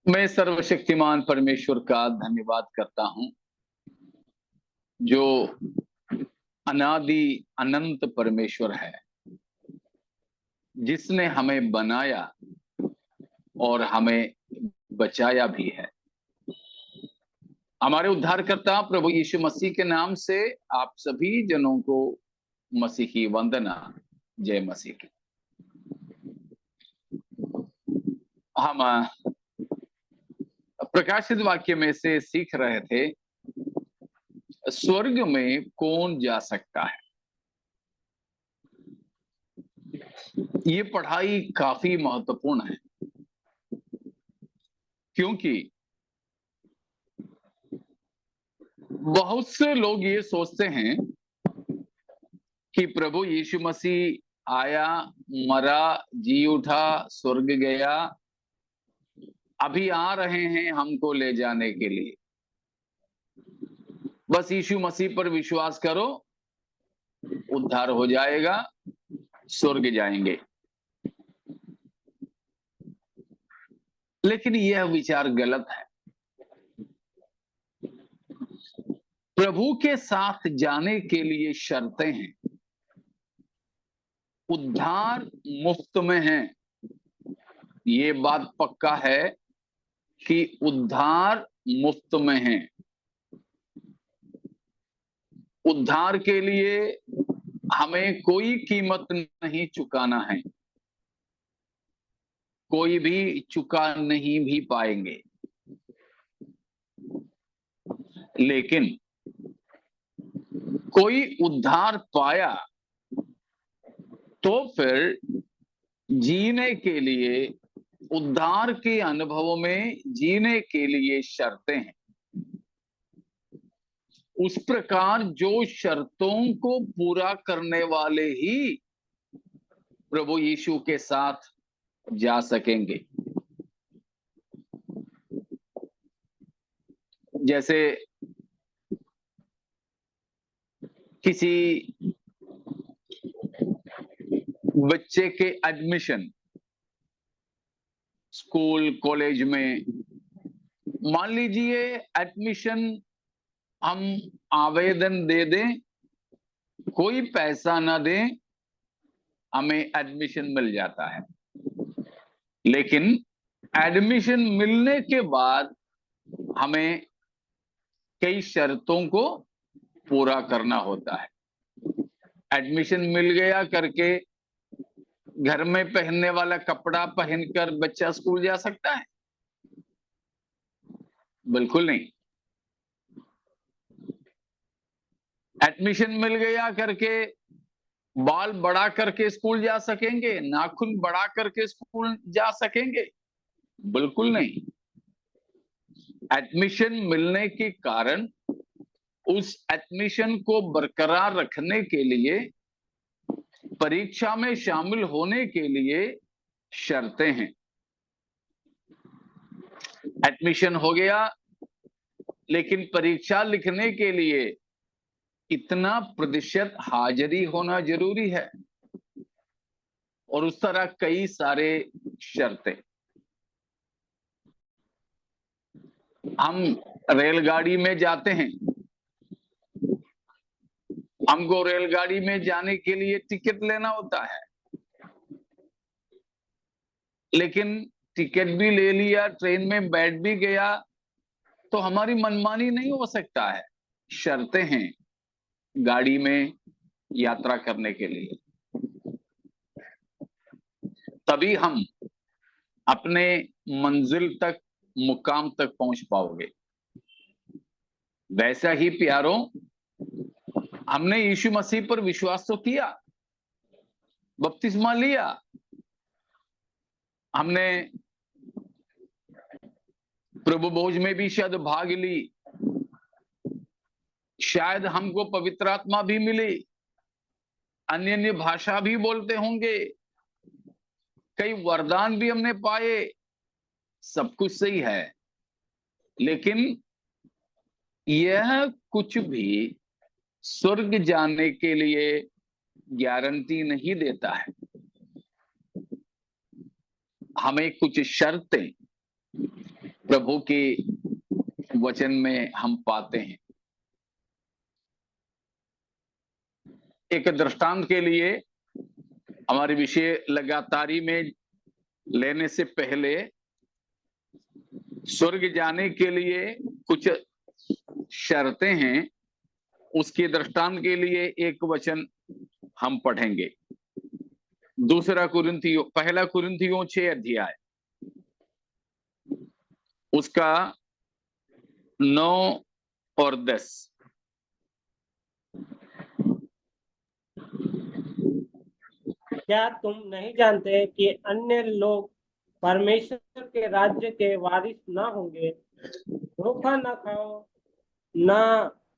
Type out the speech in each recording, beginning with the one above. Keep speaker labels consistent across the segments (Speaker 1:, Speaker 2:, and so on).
Speaker 1: मैं सर्वशक्तिमान परमेश्वर का धन्यवाद करता हूं, जो अनादि अनंत परमेश्वर है, जिसने हमें बनाया और हमें बचाया भी है। हमारे उद्धारकर्ता प्रभु यीशु मसीह के नाम से आप सभी जनों को मसीही वंदना। जय मसीह की। हम प्रकाशित वाक्य में से सीख रहे थे, स्वर्ग में कौन जा सकता है। ये पढ़ाई काफी महत्वपूर्ण है, क्योंकि बहुत से लोग ये सोचते हैं कि प्रभु यीशु मसीह आया, मरा, जी उठा, स्वर्ग गया, अभी आ रहे हैं हमको ले जाने के लिए। बस यीशु मसीह पर विश्वास करो, उद्धार हो जाएगा, स्वर्ग जाएंगे। लेकिन यह विचार गलत है। प्रभु के साथ जाने के लिए शर्तें हैं। उद्धार मुफ्त में है, ये बात पक्का है कि उद्धार मुफ्त में है। उद्धार के लिए हमें कोई कीमत नहीं चुकाना है, कोई भी चुका नहीं भी पाएंगे। लेकिन कोई उद्धार पाया तो फिर जीने के लिए, उद्धार के अनुभवों में जीने के लिए शर्तें हैं। उस प्रकार जो शर्तों को पूरा करने वाले ही प्रभु यीशु के साथ जा सकेंगे। जैसे किसी बच्चे के एडमिशन स्कूल कॉलेज में, मान लीजिए एडमिशन हम आवेदन दे दें, कोई पैसा ना दें, हमें एडमिशन मिल जाता है। लेकिन एडमिशन मिलने के बाद हमें कई शर्तों को पूरा करना होता है। एडमिशन मिल गया करके घर में पहनने वाला कपड़ा पहनकर बच्चा स्कूल जा सकता है? बिल्कुल नहीं। एडमिशन मिल गया करके बाल बड़ा करके स्कूल जा सकेंगे, नाखून बड़ा करके स्कूल जा सकेंगे? बिल्कुल नहीं। एडमिशन मिलने के कारण उस एडमिशन को बरकरार रखने के लिए, परीक्षा में शामिल होने के लिए शर्तें हैं। एडमिशन हो गया, लेकिन परीक्षा लिखने के लिए इतना प्रतिशत हाजिरी होना जरूरी है, और उस तरह कई सारे शर्तें। हम रेलगाड़ी में जाते हैं, हमको रेलगाड़ी में जाने के लिए टिकट लेना होता है, लेकिन टिकट भी ले लिया, ट्रेन में बैठ भी गया, तो हमारी मनमानी नहीं हो सकता है। शर्तें हैं गाड़ी में यात्रा करने के लिए, तभी हम अपने मंजिल तक, मुकाम तक पहुंच पाओगे। वैसा ही प्यारों, हमने यीशु मसीह पर विश्वास तो किया, बपतिस्मा लिया, हमने प्रभु भोज में भी शायद भाग ली, शायद हमको पवित्र आत्मा भी मिली, अन्य अन्य भाषा भी बोलते होंगे, कई वरदान भी हमने पाए, सब कुछ सही है। लेकिन यह कुछ भी स्वर्ग जाने के लिए गारंटी नहीं देता है। हमें कुछ शर्तें प्रभु के वचन में हम पाते हैं। एक दृष्टांत के लिए हमारे विषय लगातारी में लेने से पहले स्वर्ग जाने के लिए कुछ शर्तें हैं, उसके दृष्टांत के लिए एक वचन हम पढ़ेंगे। पहला कुरिन्थियों 6 अध्याय, उसका 9 और 10।
Speaker 2: क्या तुम नहीं जानते कि अन्य लोग परमेश्वर के राज्य के वारिस ना होंगे? धोखा न खाओ, न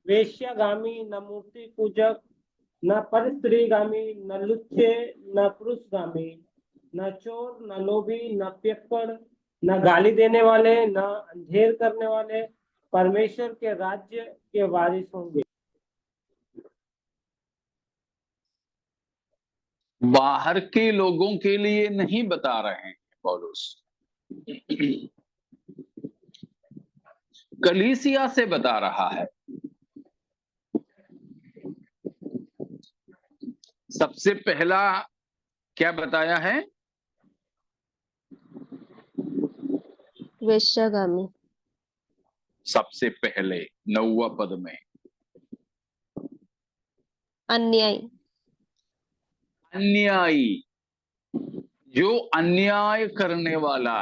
Speaker 2: वेश्यागामी, न मूर्ति पूजक, न परस्त्रीगामी, न लुच्चे, न पुरुषगामी, न चोर, न लोभी, न पियक्कड़, न गाली देने वाले, न अंधेर करने वाले परमेश्वर के राज्य के वारिस होंगे।
Speaker 1: बाहर के लोगों के लिए नहीं बता रहे हैं पौलुस, कलीसिया से बता रहा है। सबसे पहला क्या बताया है?
Speaker 3: वेश्यागामी।
Speaker 1: सबसे पहले 9वां पद में
Speaker 3: अन्यायी।
Speaker 1: अन्यायी, जो अन्याय करने वाला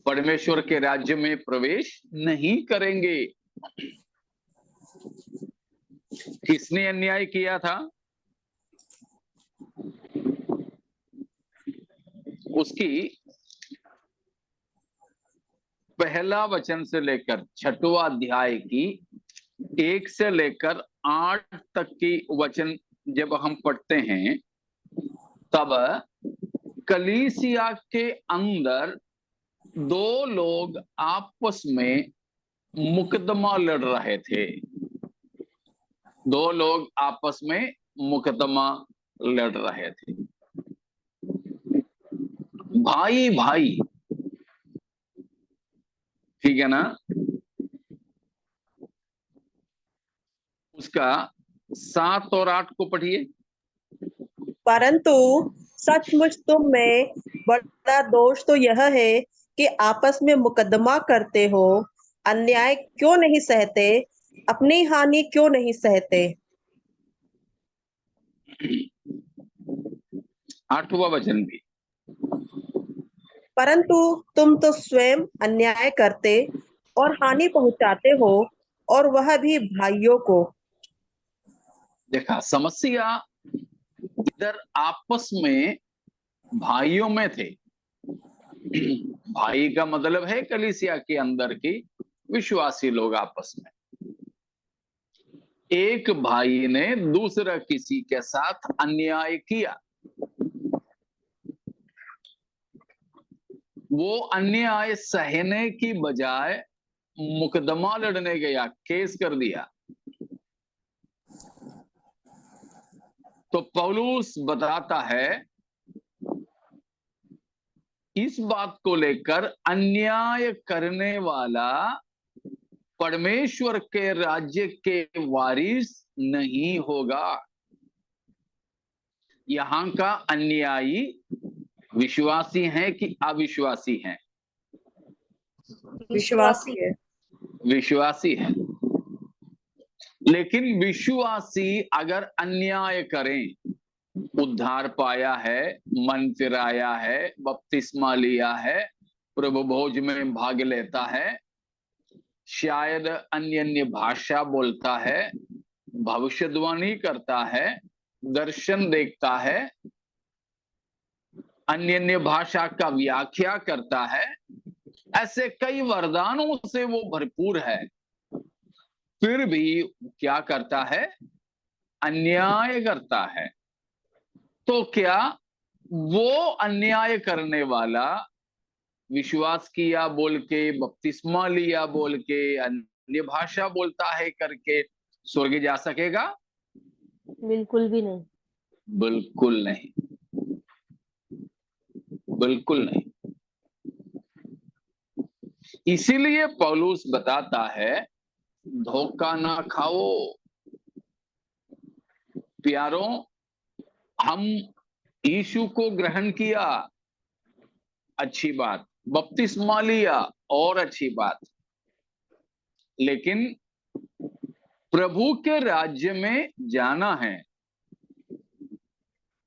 Speaker 1: परमेश्वर के राज्य में प्रवेश नहीं करेंगे। किसने अन्याय किया था? उसकी पहला वचन से लेकर 6वां अध्याय की 1 से लेकर 8 तक की वचन जब हम पढ़ते हैं, तब कलीसिया के अंदर 2 लोग आपस में मुकदमा लड़ रहे थे। 2 लोग आपस में मुकदमा लड़ रहे थे। भाई भाई, ठीक है ना? उसका 7 और 8 को पढ़िए।
Speaker 4: परंतु सचमुच तुम में बड़ा दोष तो यह है कि आपस में मुकदमा करते हो, अन्याय क्यों नहीं सहते, अपनी हानि क्यों नहीं सहते।
Speaker 1: 8वां वचन भी।
Speaker 4: परंतु तुम तो स्वयं अन्याय करते और हानि पहुंचाते हो, और वह भी भाइयों को।
Speaker 1: देखा, समस्या इधर आपस में भाइयों में थे। भाई का मतलब है कलीसिया के अंदर की विश्वासी लोग आपस में। एक भाई ने दूसरा किसी के साथ अन्याय किया, वो अन्याय सहने की बजाय मुकदमा लड़ने गया, केस कर दिया। तो पौलुस बताता है इस बात को लेकर, अन्याय करने वाला परमेश्वर के राज्य के वारिस नहीं होगा। यहां का अन्यायी विश्वासी हैं कि अविश्वासी हैं?
Speaker 4: विश्वासी है।
Speaker 1: विश्वासी है। लेकिन विश्वासी अगर अन्याय करें, उद्धार पाया है, मन फिराया है, बपतिस्मा लिया है, प्रभु भोज में भाग लेता है, शायद अन्य अन्य भाषा बोलता है, भविष्यवाणी करता है, दर्शन देखता है, अन्य अन्य भाषा का व्याख्या करता है, ऐसे कई वरदानों से वो भरपूर है, फिर भी क्या करता है? अन्याय करता है। तो क्या वो अन्याय करने वाला विश्वास किया बोल के, बपतिस्मा लिया बोल के, अन्य भाषा बोलता है करके स्वर्ग जा सकेगा?
Speaker 3: बिल्कुल भी नहीं।
Speaker 1: बिल्कुल नहीं, बिल्कुल नहीं। इसीलिए पौलुस बताता है धोखा ना खाओ प्यारों, हम यीशु को ग्रहण किया, अच्छी बात, बपतिस्मा लिया और अच्छी बात, लेकिन प्रभु के राज्य में जाना है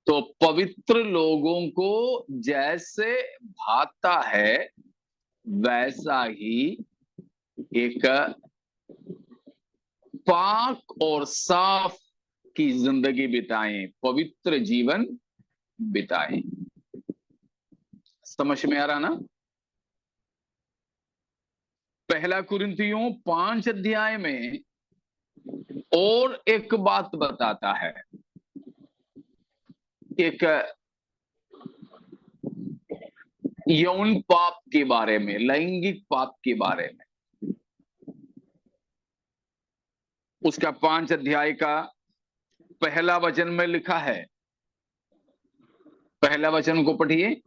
Speaker 1: तो पवित्र लोगों को जैसे भाता है वैसा ही एक पाक और साफ की जिंदगी बिताएं, पवित्र जीवन बिताएं। समझ में आ रहा ना? पहला कुरिन्थियों 5 अध्याय में और एक बात बताता है, एक यौन पाप के बारे में, लैंगिक पाप के बारे में। उसका 5 अध्याय का पहला वचन में लिखा है, पहला वचन को पढ़िए।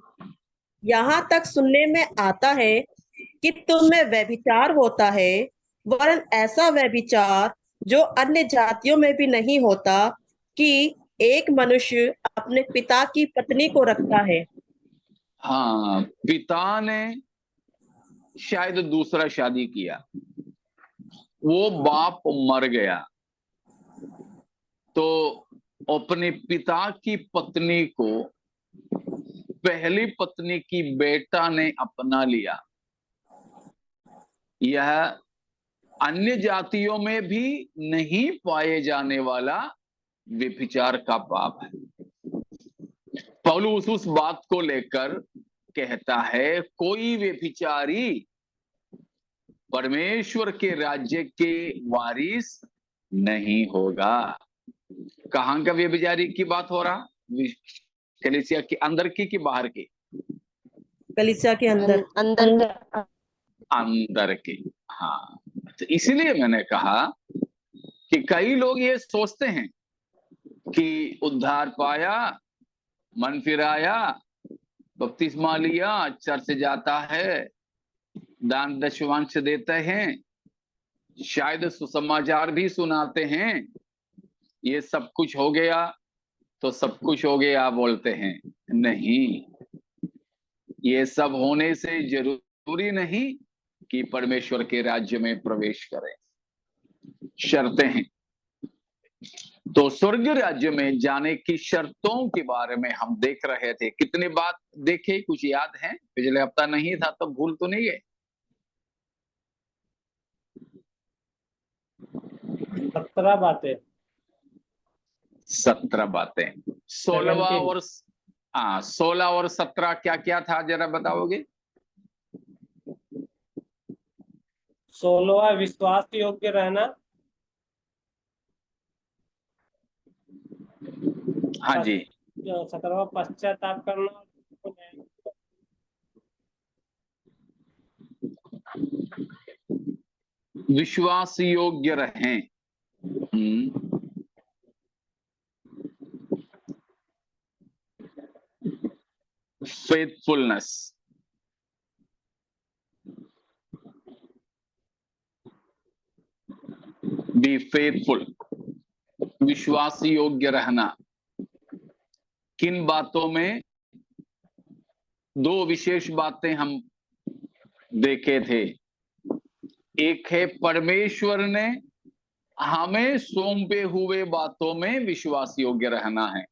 Speaker 4: यहाँ तक सुनने में आता है कि तुम में व्यभिचार होता है, वरन ऐसा व्यभिचार जो अन्य जातियों में भी नहीं होता, कि एक मनुष्य अपने पिता की पत्नी को रखता है।
Speaker 1: हाँ, पिता ने शायद दूसरा शादी किया, वो बाप मर गया तो अपने पिता की पत्नी को पहली पत्नी की बेटा ने अपना लिया। यह अन्य जातियों में भी नहीं पाए जाने वाला व्यभिचार का पाप है। पौलुस उस बात को लेकर कहता है कोई व्यभिचारी परमेश्वर के राज्य के वारिस नहीं होगा। कहां का व्यभिचारी की बात हो रहा? कलीसिया के अंदर की बाहर की?
Speaker 4: कलीसिया के अंदर।
Speaker 3: अंदर
Speaker 1: अंदर की। हाँ, तो इसीलिए मैंने कहा कि कई लोग ये सोचते हैं कि उद्धार पाया, मन फिराया, बपतिस्मा लिया, चर्च जाता है, दान दशवांश देते हैं, शायद सुसमाचार भी सुनाते हैं, ये सब कुछ हो गया तो सब कुछ हो गया बोलते हैं। नहीं, ये सब होने से जरूरी नहीं कि परमेश्वर के राज्य में प्रवेश करें, शर्तें हैं। तो स्वर्ग राज्य में जाने की शर्तों के बारे में हम देख रहे थे। कितने बात देखे, कुछ याद है? पिछले हफ्ता नहीं था तो भूल तो नहीं है?
Speaker 2: 17 बातें।
Speaker 1: 17 बातें। 16
Speaker 2: 17।
Speaker 1: और 16 और 17 क्या क्या था, जरा बताओगे?
Speaker 2: 16वां विश्वास योग्य रहना।
Speaker 1: हाँ जी।
Speaker 2: 17वां पश्चाताप करना।
Speaker 1: विश्वास योग्य रहें। फेथफुलनेस, बी फेथफुल, विश्वास योग्य रहना। किन बातों में? 2 विशेष बातें हम देखे थे। एक है परमेश्वर ने हमें सौंपे हुए बातों में विश्वास योग्य रहना है,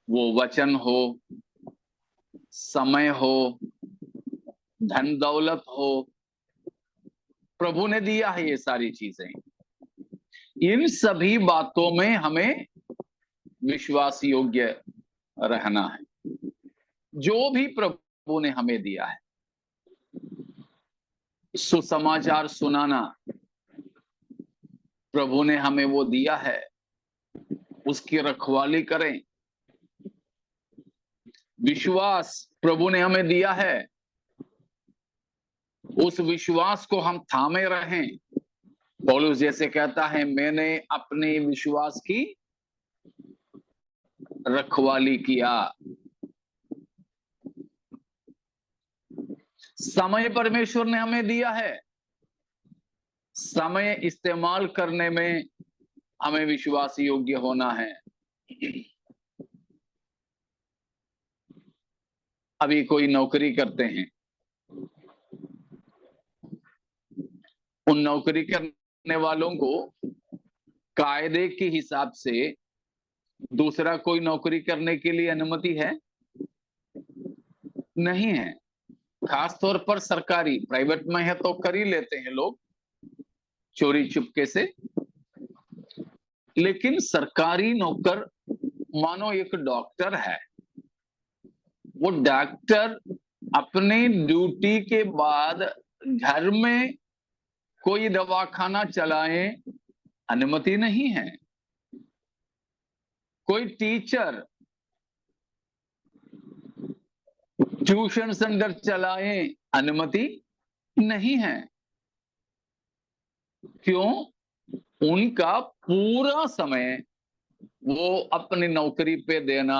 Speaker 1: वो वचन हो, समय हो, धन दौलत हो, प्रभु ने दिया है ये सारी चीजें। इन सभी बातों में हमें विश्वास योग्य रहना है, जो भी प्रभु ने हमें दिया है। सुसमाचार सुनाना, प्रभु ने हमें वो दिया है, उसकी रखवाली करें। विश्वास प्रभु ने हमें दिया है, उस विश्वास को हम थामे रहें। पौलुस जैसे कहता है, मैंने अपने विश्वास की रखवाली किया। समय परमेश्वर ने हमें दिया है, समय इस्तेमाल करने में हमें विश्वास योग्य होना है। अभी कोई नौकरी करते हैं, उन नौकरी करने वालों को कायदे के हिसाब से दूसरा कोई नौकरी करने के लिए अनुमति है? नहीं है। खास तौर पर सरकारी, प्राइवेट में है तो कर ही लेते हैं लोग चोरी चुपके से, लेकिन सरकारी नौकर, मानो एक डॉक्टर है, वो डॉक्टर अपनी ड्यूटी के बाद घर में कोई दवाखाना चलाए, अनुमति नहीं है। कोई टीचर ट्यूशन सेंटर चलाए, अनुमति नहीं है। क्यों? उनका पूरा समय वो अपनी नौकरी पे देना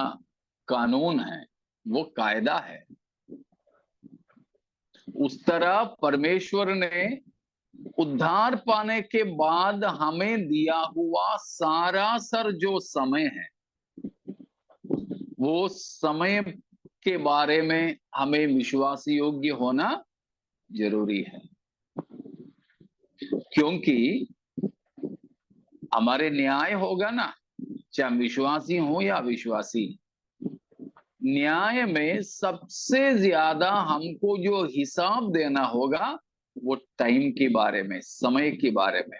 Speaker 1: कानून है, वो कायदा है। उस तरह परमेश्वर ने उद्धार पाने के बाद हमें दिया हुआ सारासर जो समय है, वो समय के बारे में हमें विश्वास योग्य होना जरूरी है। क्योंकि हमारे न्याय होगा ना, चाहे विश्वासी हो या अविश्वासी, न्याय में सबसे ज्यादा हमको जो हिसाब देना होगा वो टाइम के बारे में, समय के बारे में।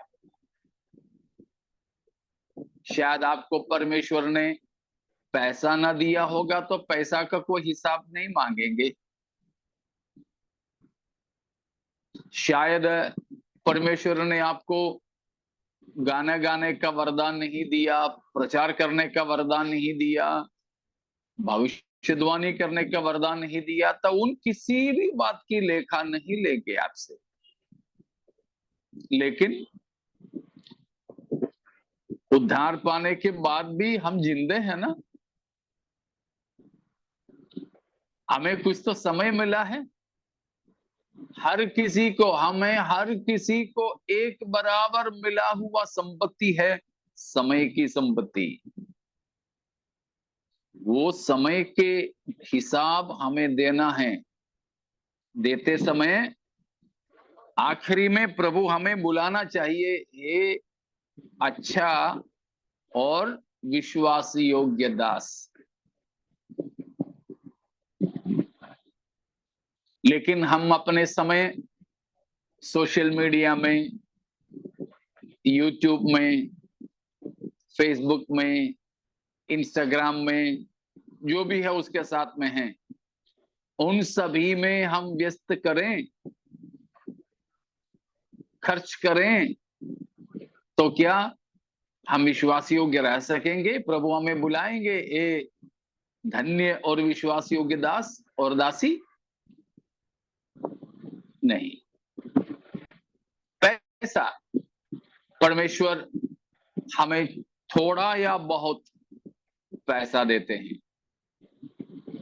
Speaker 1: शायद आपको परमेश्वर ने पैसा ना दिया होगा तो पैसा का कोई हिसाब नहीं मांगेंगे। शायद परमेश्वर ने आपको गाना गाने का वरदान नहीं दिया, प्रचार करने का वरदान नहीं दिया, भविष्यवाणी करने का वरदान नहीं दिया, तो उन किसी भी बात की लेखा नहीं लेंगे आपसे। लेकिन उद्धार पाने के बाद भी हम जिंदे हैं ना, हमें कुछ तो समय मिला है। हर किसी को, हमें हर किसी को एक बराबर मिला हुआ संपत्ति है, समय की संपत्ति। वो समय के हिसाब हमें देना है। देते समय आखिरी में प्रभु हमें बुलाना चाहिए, हे अच्छा और विश्वास योग्य दास। लेकिन हम अपने समय सोशल मीडिया में, यूट्यूब में, फेसबुक में, इंस्टाग्राम में, जो भी है उसके साथ में हैं, उन सभी में हम व्यस्त करें, खर्च करें, तो क्या हम विश्वास योग्य रह सकेंगे? प्रभु हमें बुलाएंगे, ए धन्य और विश्वास योग्य दास और दासी? नहीं। पैसा, परमेश्वर हमें थोड़ा या बहुत पैसा देते हैं,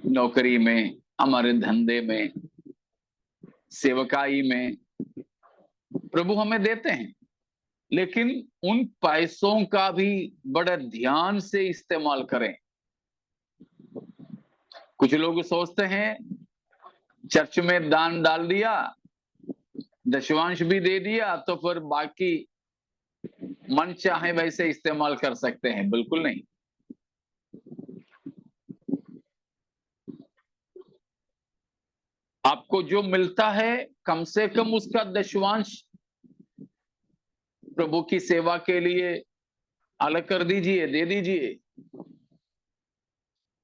Speaker 1: नौकरी में, हमारे धंधे में, सेवकाई में प्रभु हमें देते हैं, लेकिन उन पैसों का भी बड़े ध्यान से इस्तेमाल करें। कुछ लोग सोचते हैं चर्च में दान डाल दिया, दशवांश भी दे दिया, तो फिर बाकी मन चाहे वैसे इस्तेमाल कर सकते हैं। बिल्कुल नहीं। आपको जो मिलता है कम से कम उसका दशवांश प्रभु की सेवा के लिए अलग कर दीजिए, दे दीजिए।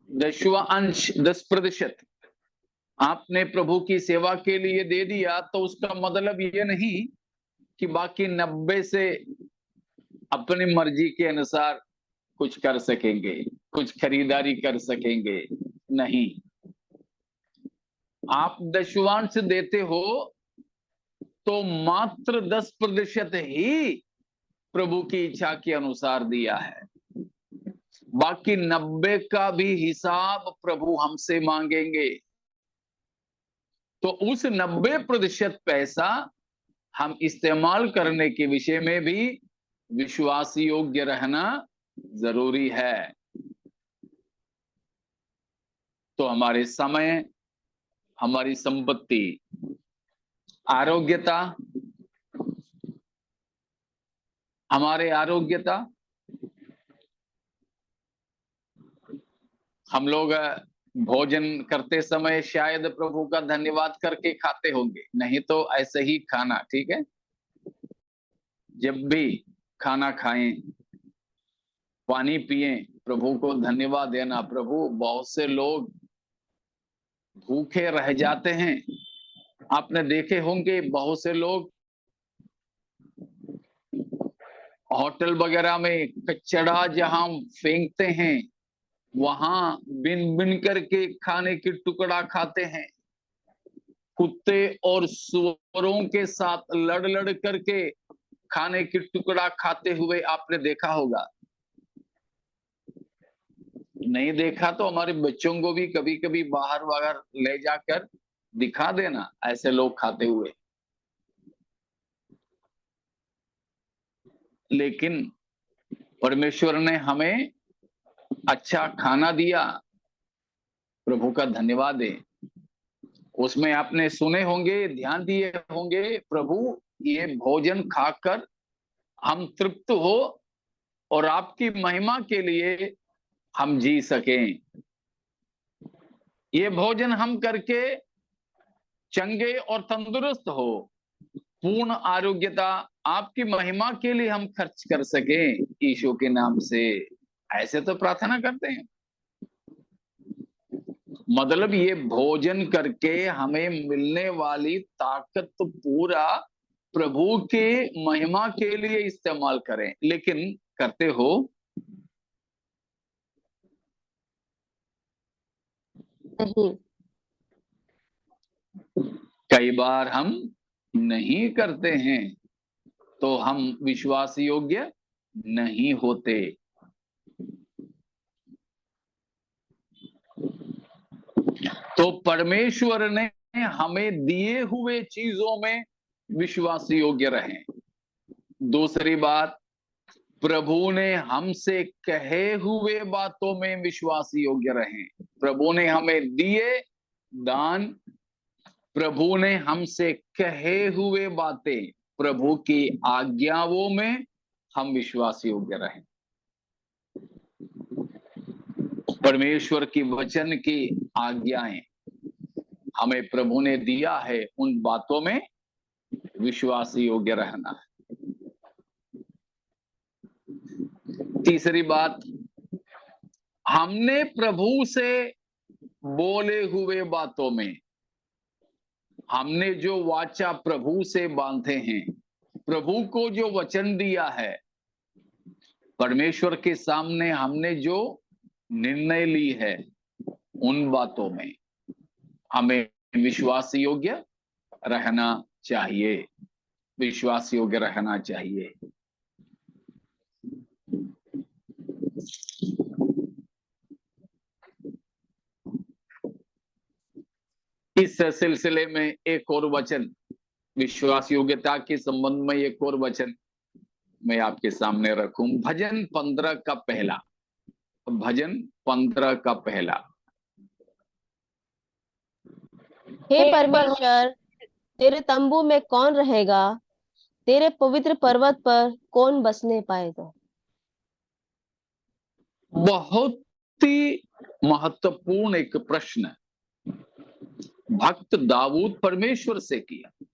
Speaker 1: दशवांश 10% आपने प्रभु की सेवा के लिए दे दिया, तो उसका मतलब ये नहीं कि बाकी 90 से अपनी मर्जी के अनुसार कुछ कर सकेंगे, कुछ खरीदारी कर सकेंगे। नहीं, आप दशवांश देते हो तो मात्र 10% ही प्रभु की इच्छा के अनुसार दिया है। बाकी 90 का भी हिसाब प्रभु हमसे मांगेंगे। तो उस 90% पैसा हम इस्तेमाल करने के विषय में भी विश्वास योग्य रहना जरूरी है। तो हमारे समय, हमारी संपत्ति, आरोग्यता, हमारे आरोग्यता, हम लोग भोजन करते समय शायद प्रभु का धन्यवाद करके खाते होंगे, नहीं तो ऐसे ही खाना, ठीक है। जब भी खाना खाएं, पानी पिएं, प्रभु को धन्यवाद देना। प्रभु, बहुत से लोग भूखे रह जाते हैं। आपने देखे होंगे बहुत से लोग होटल वगैरह में कचड़ा जहां फेंकते हैं, वहां बिन बिन करके खाने की टुकड़ा खाते हैं। कुत्ते और सुअरों के साथ लड़ लड़ करके खाने की टुकड़ा खाते हुए आपने देखा होगा। नहीं देखा तो हमारे बच्चों को भी कभी कभी बाहर वगैरह ले जाकर दिखा देना, ऐसे लोग खाते हुए। लेकिन परमेश्वर ने हमें अच्छा खाना दिया, प्रभु का धन्यवाद दें। उसमें आपने सुने होंगे, ध्यान दिए होंगे, प्रभु ये भोजन खाकर हम तृप्त हो और आपकी महिमा के लिए हम जी सकें। ये भोजन हम करके चंगे और तंदुरुस्त हो, पूर्ण आरोग्यता आपकी महिमा के लिए हम खर्च कर सकें यीशु के नाम से। ऐसे तो प्रार्थना करते हैं। मतलब ये भोजन करके हमें मिलने वाली ताकत तो पूरा प्रभु के महिमा के लिए इस्तेमाल करें। लेकिन करते हो?
Speaker 3: नहीं।
Speaker 1: कई बार हम नहीं करते हैं तो हम विश्वास योग्य नहीं होते। तो परमेश्वर ने हमें दिए हुए चीजों में विश्वास योग्य रहें। दूसरी बात, प्रभु ने हमसे कहे हुए बातों में विश्वास योग्य रहें। प्रभु ने हमें दिए दान, प्रभु ने हमसे कहे हुए बातें, प्रभु की आज्ञाओं में हम विश्वास योग्य रहें। परमेश्वर की वचन की आज्ञाएं हमें प्रभु ने दिया है, उन बातों में विश्वास योग्य रहना है। तीसरी बात, हमने प्रभु से बोले हुए बातों में, हमने जो वाचा प्रभु से बांधे हैं, प्रभु को जो वचन दिया है, परमेश्वर के सामने हमने जो निर्णय ली है, उन बातों में हमें विश्वास योग्य रहना चाहिए। विश्वास योग्य रहना चाहिए। इस सिलसिले में एक और वचन, विश्वास योग्यता के संबंध में एक और वचन मैं आपके सामने रखूं। भजन 15 का पहला, भजन 15 का पहला।
Speaker 3: हे परमेश्वर, तेरे तंबू में कौन रहेगा? तेरे पवित्र पर्वत पर कौन बसने पाएगा?
Speaker 1: बहुत ही महत्वपूर्ण एक प्रश्न भक्त दाऊद परमेश्वर से किया।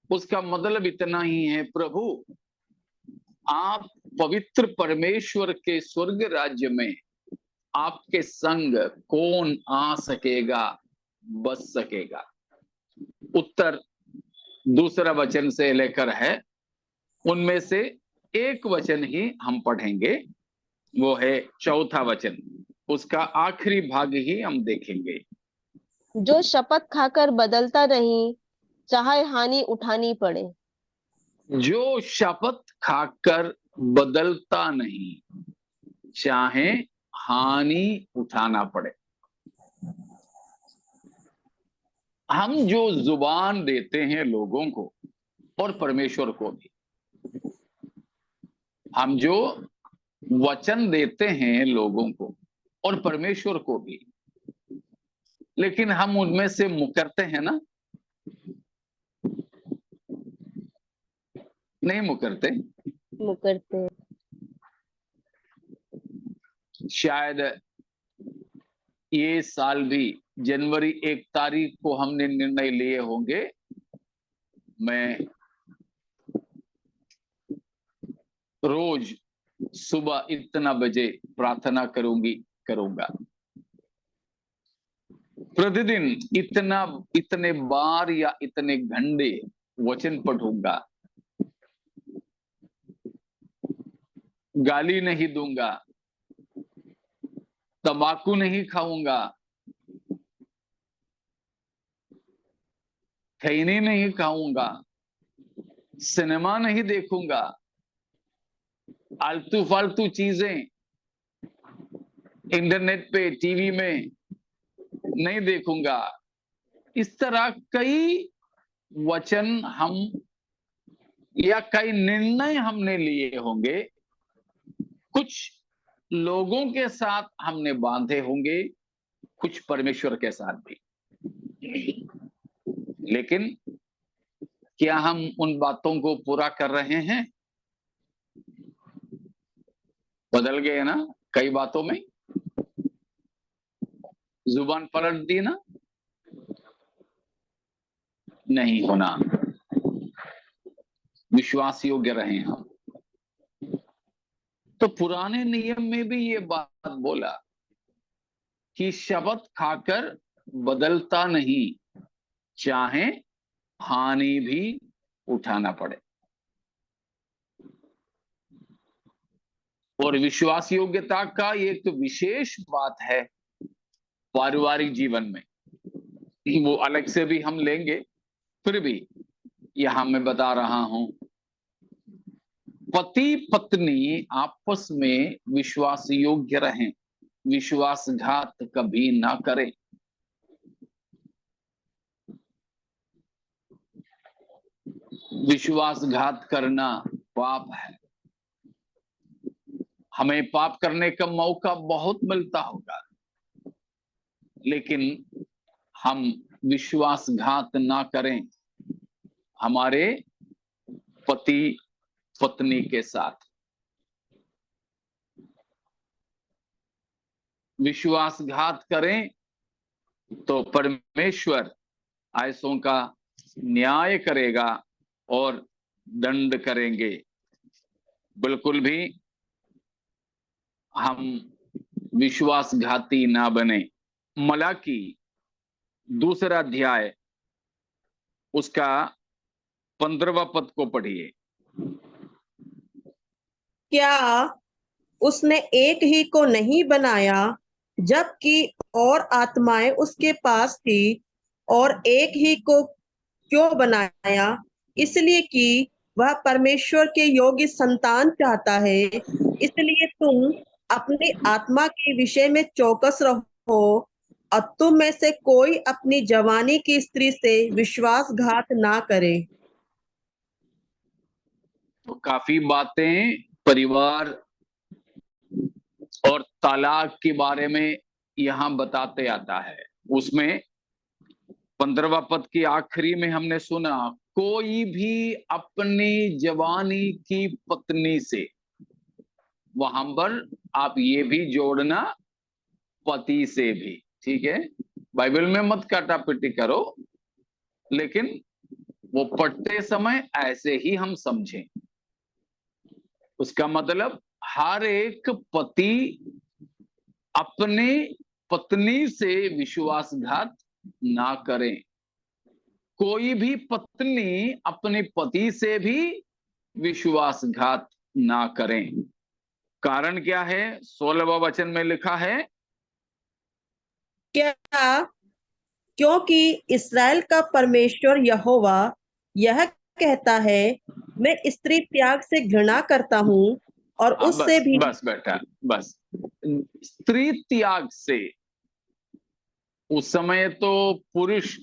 Speaker 1: उसका मतलब इतना ही है, प्रभु आप पवित्र परमेश्वर के स्वर्ग राज्य में आपके संग कौन आ सकेगा, बस सकेगा? उत्तर दूसरा वचन से लेकर है, उनमें से एक वचन ही हम पढ़ेंगे, वो है चौथा वचन। उसका आखिरी भाग ही हम देखेंगे।
Speaker 3: जो शपथ खाकर बदलता नहीं, चाहे हानि उठानी पड़े।
Speaker 1: जो शपथ खाकर बदलता नहीं, चाहे हानि उठाना पड़े। हम जो जुबान देते हैं लोगों को और परमेश्वर को भी, हम जो वचन देते हैं लोगों को और परमेश्वर को भी, लेकिन हम उनमें से मुकरते हैं ना? नहीं मुकरते।
Speaker 3: मुकरते।
Speaker 1: शायद ये साल भी जनवरी 1 तारीख को हमने निर्णय लिए होंगे, मैं रोज सुबह इतना बजे प्रार्थना करूंगा, प्रतिदिन इतने बार या इतने घंटे वचन पढ़ूंगा, गाली नहीं दूंगा, तंबाकू नहीं खाऊंगा, खैनी नहीं खाऊंगा, सिनेमा नहीं देखूंगा, आलतू फालतू चीजें इंटरनेट पे टीवी में नहीं देखूंगा। इस तरह कई वचन हम या कई निर्णय हमने लिए होंगे, कुछ लोगों के साथ हमने बांधे होंगे, कुछ परमेश्वर के साथ भी। लेकिन क्या हम उन बातों को पूरा कर रहे हैं? बदल गए ना कई बातों में, जुबान पलट दी ना, नहीं होना। विश्वास योग्य रहे हम। तो पुराने नियम में भी ये बात बोला कि शपथ खाकर बदलता नहीं, चाहे हानि भी उठाना पड़े। और विश्वास योग्यता का एक विशेष बात है पारिवारिक जीवन में, वो अलग से भी हम लेंगे, फिर भी यहां मैं बता रहा हूं, पति पत्नी आपस में विश्वास योग्य रहें, विश्वासघात कभी ना करें। विश्वासघात करना पाप है। हमें पाप करने का मौका बहुत मिलता होगा, लेकिन हम विश्वासघात ना करें हमारे पति पत्नी के साथ। विश्वासघात करें तो परमेश्वर ऐसों का न्याय करेगा और दंड करेंगे। बिल्कुल भी हम विश्वासघाती ना बने। मलाकी 2 अध्याय उसका 15वां पद को पढ़िए।
Speaker 4: क्या उसने एक ही को नहीं बनाया, जबकि और आत्माएं उसके पास थी, और एक ही को क्यों बनाया? इसलिए कि वह परमेश्वर के योग्य संतान चाहता है। इसलिए तुम अपनी आत्मा के विषय में चौकस रहो, और तुम में से कोई अपनी जवानी की स्त्री से विश्वासघात ना करे।
Speaker 1: तो काफी बातें परिवार और तलाक के बारे में यहां बताते आता है। उसमें 15वां पद की आखिरी में हमने सुना, कोई भी अपनी जवानी की पत्नी से, वहां पर आप ये भी जोड़ना पति से भी, ठीक है? बाइबल में मत काटा पिटी करो, लेकिन वो पढ़ते समय ऐसे ही हम समझें। उसका मतलब हर एक पति अपने पत्नी से विश्वासघात ना करें। कोई भी पत्नी अपने पति से भी विश्वासघात ना करें। कारण क्या है? 16वां वचन में लिखा है,
Speaker 4: क्या? क्योंकि इस्राएल का परमेश्वर यहोवा यह कहता है, मैं स्त्री त्याग से घृणा करता हूँ, और उससे
Speaker 1: बस
Speaker 4: भी
Speaker 1: बस बेटा, बस स्त्री त्याग से। उस समय तो पुरुष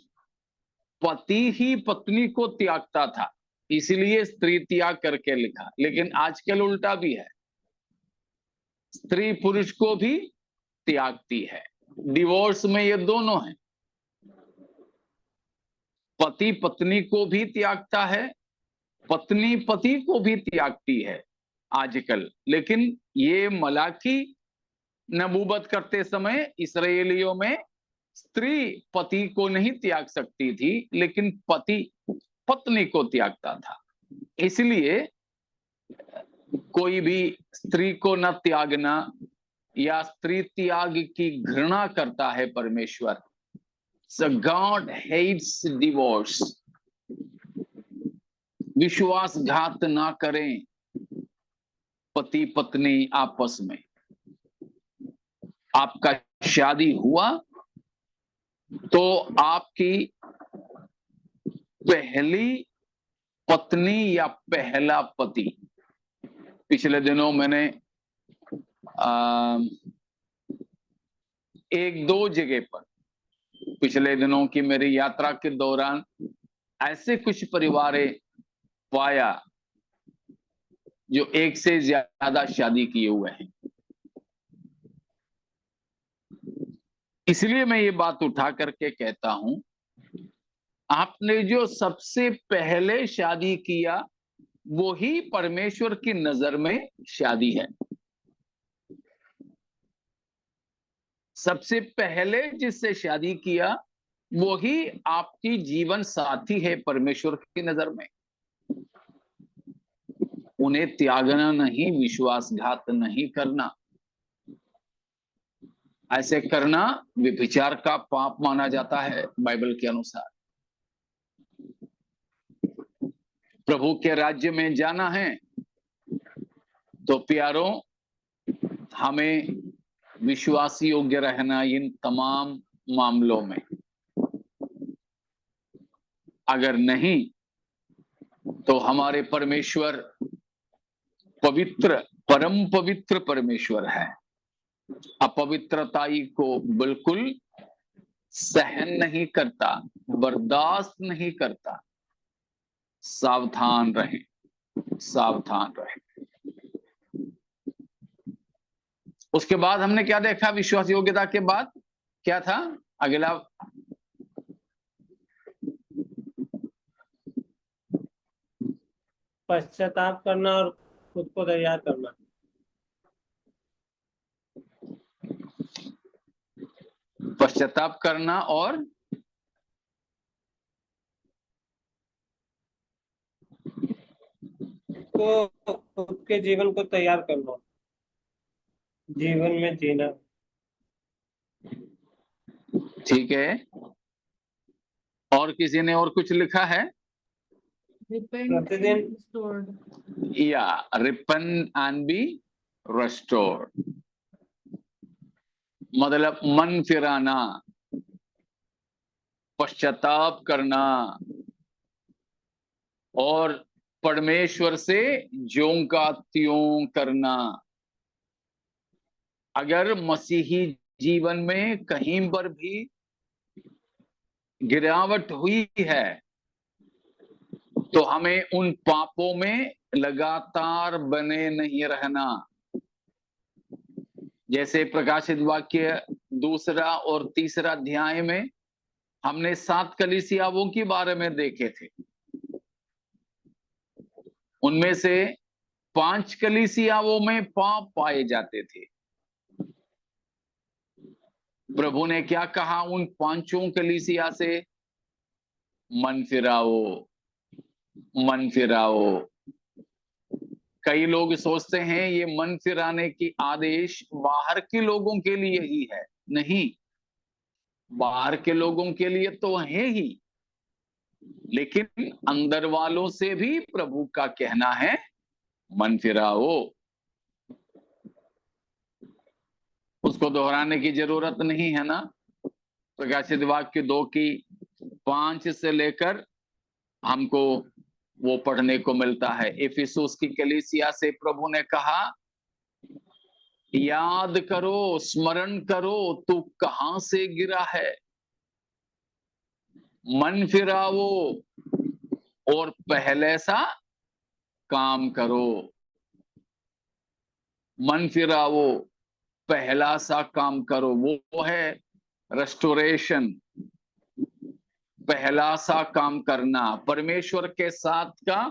Speaker 1: पति ही पत्नी को त्यागता था, इसलिए स्त्री त्याग करके लिखा। लेकिन आजकल उल्टा भी है, स्त्री पुरुष को भी त्यागती है। डिवोर्स में ये दोनों हैं, पति पत्नी को भी त्यागता है, पत्नी पति को भी त्यागती है आजकल। लेकिन ये मलाकी नबूवत करते समय इसराइलियों में स्त्री पति को नहीं त्याग सकती थी, लेकिन पति पत्नी को त्यागता था। इसलिए कोई भी स्त्री को न त्यागना या स्त्री त्याग की घृणा करता है परमेश्वर। So God hates divorce. विश्वासघात ना करें पति पत्नी आपस में। आपका शादी हुआ तो आपकी पहली पत्नी या पहला पति, पिछले दिनों मैंने एक दो जगह पर, पिछले दिनों की मेरी यात्रा के दौरान ऐसे कुछ परिवारें पाया जो एक से ज्यादा शादी किए हुए हैं। इसलिए मैं ये बात उठा करके कहता हूं, आपने जो सबसे पहले शादी किया वो ही परमेश्वर की नजर में शादी है। सबसे पहले जिससे शादी किया वो ही आपकी जीवन साथी है परमेश्वर की नजर में। उन्हें त्यागना नहीं, विश्वासघात नहीं करना। ऐसे करना व्यभिचार का पाप माना जाता है बाइबल के अनुसार। प्रभु के राज्य में जाना है तो प्यारों, हमें विश्वास योग्य रहना इन तमाम मामलों में। अगर नहीं तो हमारे परमेश्वर पवित्र, परम पवित्र परमेश्वर है, अपवित्रताई को बिल्कुल सहन नहीं करता, बर्दाश्त नहीं करता। सावधान रहें, सावधान रहें। उसके बाद हमने क्या देखा? विश्वास योग्यता के बाद क्या था अगला?
Speaker 2: पश्चाताप करना और खुद को तैयार करना।
Speaker 1: पश्चाताप करना और
Speaker 2: खुद के जीवन को तैयार करना, जीवन में जीना।
Speaker 1: ठीक है। और किसी ने और कुछ लिखा है?
Speaker 2: प्रतिदिन
Speaker 1: या रिपेंट एंड बी रेस्टोर्ड, मतलब मन फिराना, पश्चाताप करना और परमेश्वर से ज्यों का त्यों करना। अगर मसीही जीवन में कहीं पर भी गिरावट हुई है तो हमें उन पापों में लगातार बने नहीं रहना। जैसे प्रकाशित वाक्य 2 और 3 अध्याय में हमने 7 कलीसियाओं के बारे में देखे थे। उनमें से 5 कलीसियाओं में पाप पाए जाते थे। प्रभु ने क्या कहा उन 5 कलीसिया से? मन फिराओ, मन फिराओ। कई लोग सोचते हैं ये मन फिराने की आदेश बाहर के लोगों के लिए ही है। नहीं, बाहर के लोगों के लिए तो है ही, लेकिन अंदर वालों से भी प्रभु का कहना है मन फिराओ। उसको दोहराने की जरूरत नहीं है ना। प्रकाशित वाक्य 2:5 से लेकर हमको वो पढ़ने को मिलता है। इफिसुस की कलीसिया से प्रभु ने कहा, याद करो, स्मरण करो, तू कहां से गिरा है। मन फिरावो और पहले सा काम करो। मन फिरावो, पहला सा काम करो, वो है रेस्टोरेशन। पहला सा काम करना, परमेश्वर के साथ का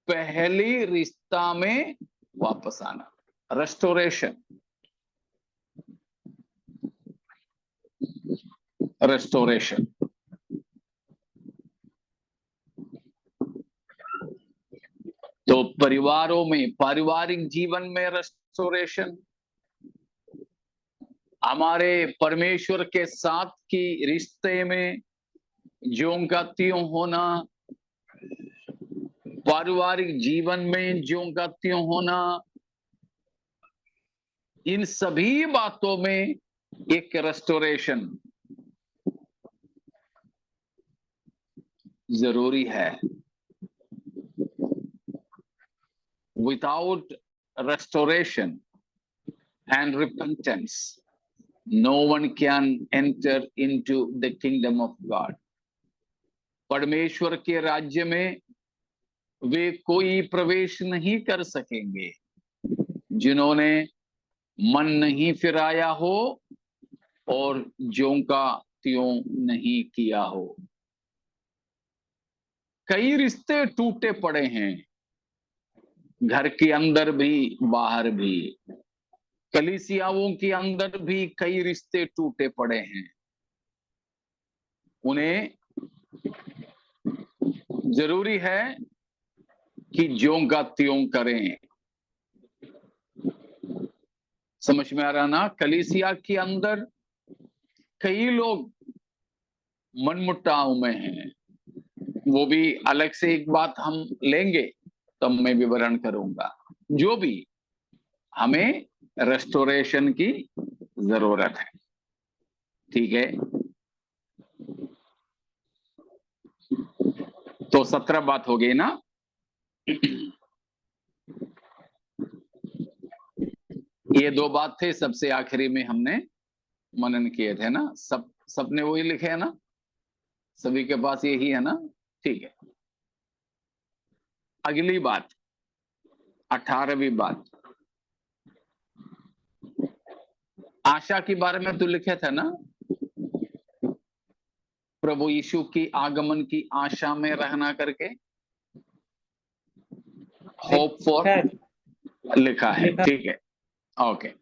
Speaker 1: पहली रिश्ता में वापस आना, रेस्टोरेशन। रेस्टोरेशन। तो परिवारों में, पारिवारिक जीवन में रेस्टोरेशन, हमारे परमेश्वर के साथ की रिश्ते में ज्यों का त्यों होना, पारिवारिक जीवन में ज्यों का त्यों होना, इन सभी बातों में एक रेस्टोरेशन जरूरी है। Without restoration and repentance, no one can enter into the kingdom of God. परमेश्वर के राज्य में वे कोई प्रवेश नहीं कर सकेंगे जिन्होंने मन नहीं फिराया हो और ज्यों का त्यों नहीं किया हो। कई रिश्ते टूटे पड़े हैं, घर के अंदर भी बाहर भी, कलीसियाओं के अंदर भी कई रिश्ते टूटे पड़े हैं। उन्हें जरूरी है कि ज्यों का त्यों करें। समझ में आ रहा ना? कलीसिया के अंदर कई लोग मनमुटाव में हैं, वो भी अलग से एक बात हम लेंगे, तब मैं विवरण करूंगा। जो भी, हमें रेस्टोरेशन की जरूरत है, ठीक है? तो 17 बात हो गई ना? ये 2 बात थे, सबसे आखिरी में हमने मनन किए थे ना। सबने वही लिखे है ना? सभी के पास यही है ना? ठीक है। अगली बात, 18वीं बात, आशा के बारे में तो लिखे थे ना? प्रभु यीशु की आगमन की आशा में रहना करके, होप फॉर लिखा है, ठीक है, ओके।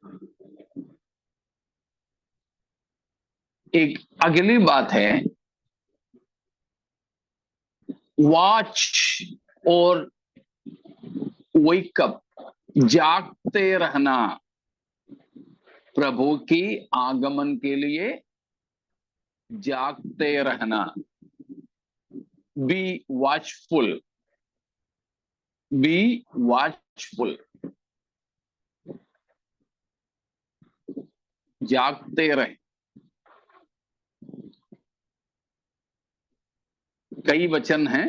Speaker 1: एक अगली बात है, वॉच और वेकअप, जागते रहना प्रभु की आगमन के लिए, जागते रहना। बी वॉचफुल, बी वॉचफुल, जागते रहे। कई वचन हैं,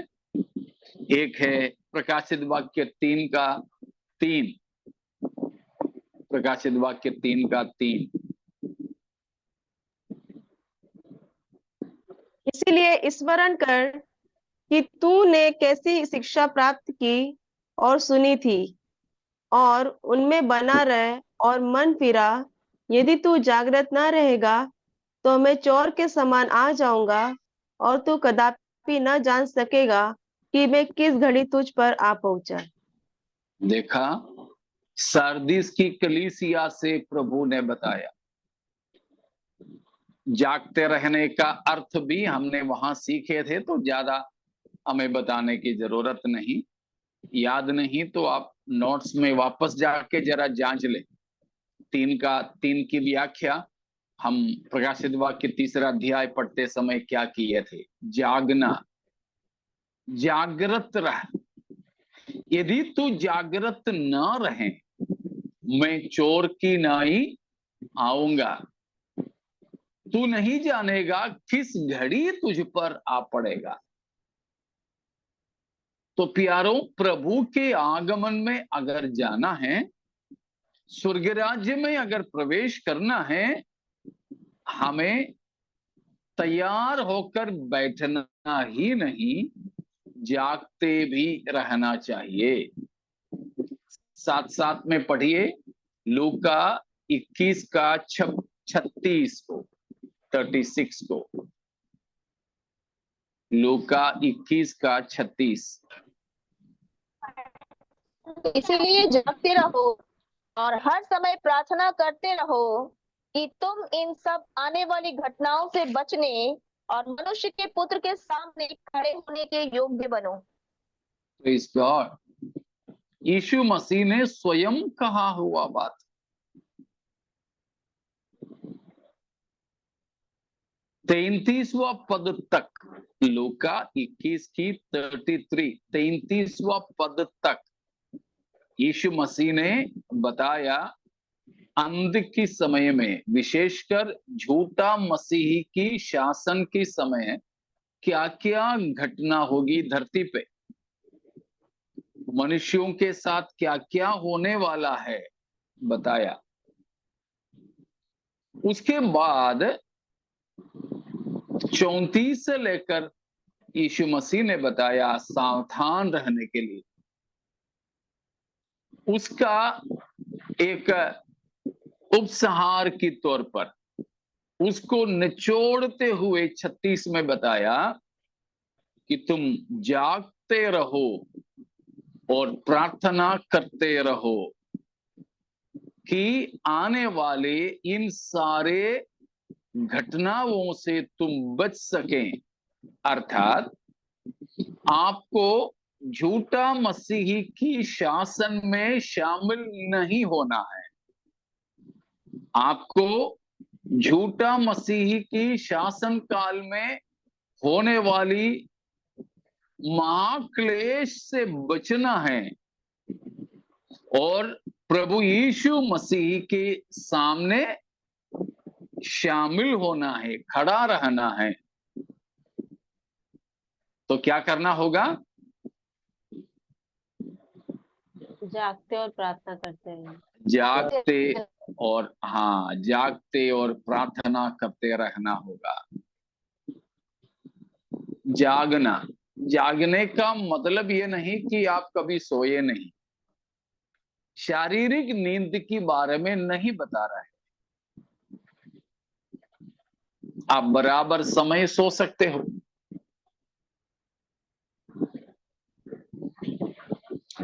Speaker 1: एक है प्रकाशित वाक्य 3 का 3, प्रकाशित वाक्य 3 का 3।
Speaker 3: इसीलिए स्मरण कर कि तूने कैसी शिक्षा प्राप्त की और सुनी थी, और उनमें बना रह और मन फिरा। यदि तू जागृत ना रहेगा तो मैं चोर के समान आ जाऊंगा, और तू कदापि न जान सकेगा कि मैं किस घड़ी तुझ पर आ पहुंचा।
Speaker 1: देखा, सार्दिस की कलीसिया से प्रभु ने बताया। जागते रहने का अर्थ भी हमने वहां सीखे थे, तो ज्यादा हमें बताने की जरूरत नहीं। याद नहीं तो आप नोट्स में वापस जाके जरा जांच ले। 3 की व्याख्या हम प्रकाशित वाक्य 3रा अध्याय पढ़ते समय क्या किए थे? जागना, जागृत रह। यदि तू जागृत न रहे, मैं चोर की नाई आऊंगा, तू नहीं जानेगा किस घड़ी तुझ पर आ पड़ेगा। तो प्यारों, प्रभु के आगमन में अगर जाना है, स्वर्ग राज्य में अगर प्रवेश करना है, हमें तैयार होकर बैठना ही नहीं, जागते भी रहना चाहिए। साथ साथ में पढ़िए लूका 21 का 36 को, 36 को, लूका 21 का 36।
Speaker 5: इसीलिए जागते रहो और हर समय प्रार्थना करते रहो कि तुम इन सब आने वाली घटनाओं से बचने और मनुष्य के पुत्र के सामने खड़े होने के योग्य बनो।
Speaker 1: Praise God. यीशु मसीह ने स्वयं कहा हुआ बात। तैंतीसवां पद तक, लूका 21 की 33वां पद तक यीशु मसीह ने बताया अंत के समय में, विशेषकर झूठा मसीही की शासन के समय क्या क्या घटना होगी धरती पे, मनुष्यों के साथ क्या क्या होने वाला है बताया। उसके बाद 34 से लेकर यीशु मसीह ने बताया सावधान रहने के लिए। उसका एक उपसंहार के तौर पर उसको निचोड़ते हुए 36 में बताया कि तुम जागते रहो और प्रार्थना करते रहो कि आने वाले इन सारे घटनाओं से तुम बच सकें। अर्थात आपको झूठा मसीही की शासन में शामिल नहीं होना है। आपको झूठा मसीही की शासन काल में होने वाली महाक्लेश से बचना है और प्रभु यीशु मसीह के सामने शामिल होना है, खड़ा रहना है। तो क्या करना होगा?
Speaker 3: जागते और प्रार्थना करते हैं।
Speaker 1: जागते और जागते और प्रार्थना करते रहना होगा। जागने का मतलब ये नहीं कि आप कभी सोए नहीं। शारीरिक नींद के बारे में नहीं बता रहा है। आप बराबर समय सो सकते हो,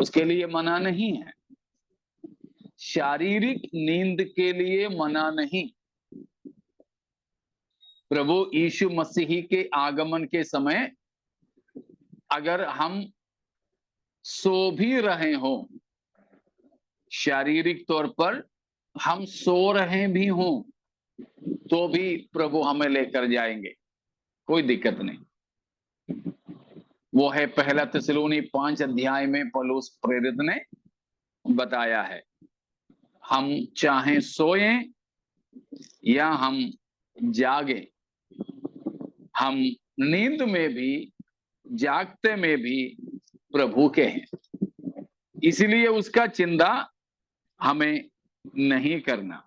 Speaker 1: उसके लिए मना नहीं है। शारीरिक नींद के लिए मना नहीं। प्रभु यीशु मसीह के आगमन के समय अगर हम सो भी रहे हो, शारीरिक तौर पर हम सो रहे भी हों, तो भी प्रभु हमें लेकर जाएंगे, कोई दिक्कत नहीं। वो है पहला थिस्सलुनी 5 अध्याय में पौलुस प्रेरित ने बताया है। हम चाहे सोएं या हम जागे, हम नींद में भी जागते में भी प्रभु के हैं। इसलिए उसका चिंता हमें नहीं करना।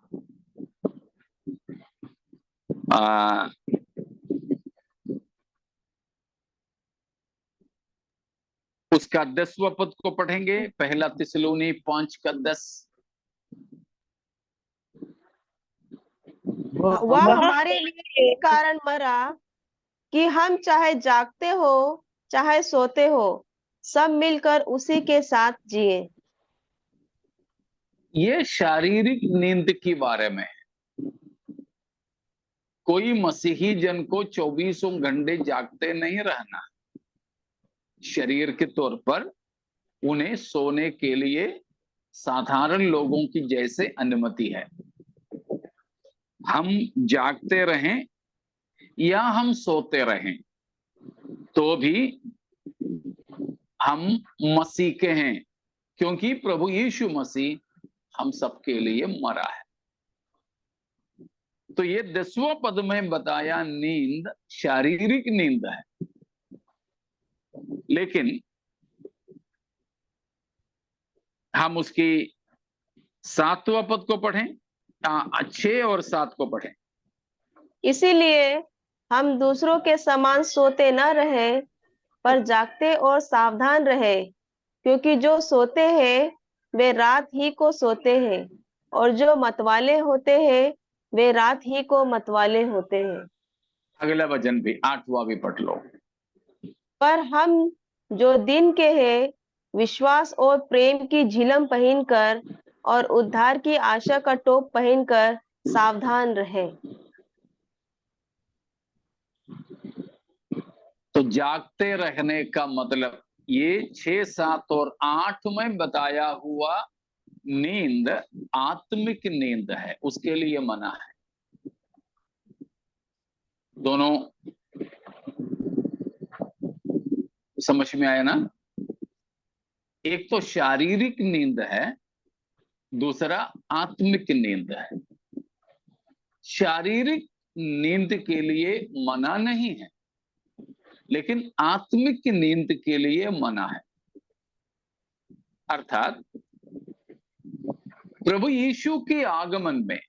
Speaker 1: उसका 10वां पद को पढ़ेंगे, पहला थिस्सलुनी 5 का 10।
Speaker 3: वह हमारे लिए इस कारण मरा कि हम चाहे जागते हो चाहे सोते हो सब मिलकर उसी के साथ जिए।
Speaker 1: ये शारीरिक नींद के बारे में है। कोई मसीही जन को 24 घंटे जागते नहीं रहना। शरीर के तौर पर उन्हें सोने के लिए साधारण लोगों की जैसे अनुमति है। हम जागते रहें या हम सोते रहें तो भी हम मसीह के हैं, क्योंकि प्रभु यीशु मसीह हम सबके लिए मरा है। तो ये 10वां पद में बताया नींद शारीरिक नींद है। लेकिन हम उसकी 7वां पद को पढ़ें, 6 और 7 को पढ़ें।
Speaker 3: इसीलिए हम दूसरों के समान सोते न रहे, पर जागते और सावधान रहे, क्योंकि जो सोते हैं वे रात ही को सोते हैं, और जो मतवाले होते हैं वे रात ही को मतवाले होते हैं।
Speaker 1: अगला वचन भी, 8वां भी पढ़ लो।
Speaker 3: पर हम जो दिन के हैं विश्वास और प्रेम की झिलम पहनकर और उद्धार की आशा का टोप पहनकर सावधान रहे।
Speaker 1: तो जागते रहने का मतलब ये 6, 7 और 8 में बताया हुआ नींद आत्मिक नींद है, उसके लिए मना है। दोनों समझ में आया ना? एक तो शारीरिक नींद है, दूसरा आत्मिक नींद है। शारीरिक नींद के लिए मना नहीं है, लेकिन आत्मिक नींद के लिए मना है। अर्थात प्रभु यीशु के आगमन में